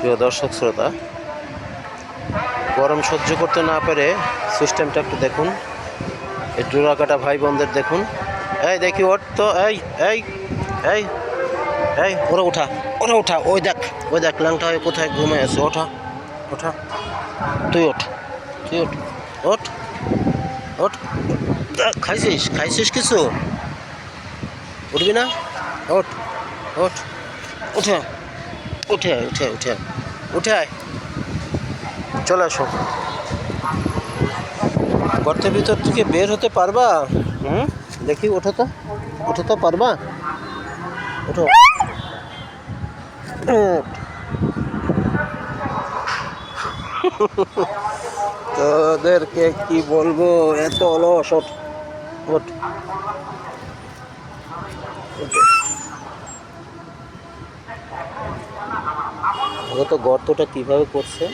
প্রিয় দর্শক শ্রোতা, গরম সহ্য করতে না পেরে সিস্টেমটা একটু দেখুন। এই ডোরা কাটা ভাই বোনদের দেখুন। এই দেখি ওঠ তো, এই এই এই এই ওরা ওঠা, ওরা ওঠা, ওই দেখ ল্যাংটা হয়ে কোথায় ঘুমায় আছে। ওঠা ওঠা, তুই ওঠ, তুই ওঠ, ওঠ ওঠ। খাইছিস কিছু? উঠবি না? ওঠ ওঠ, উঠে উঠে উঠে উঠে উঠে আয়, চলে আসো। গর্তের ভিতর থেকে বের হতে পারবা? দেখি, ওঠো তো পারবা? ওঠো, ওঠ। তোদেরকে কি বলবো, এত অলস। ওঠ ওঠ, ওরা তো গর্তটা কিভাবে করছে।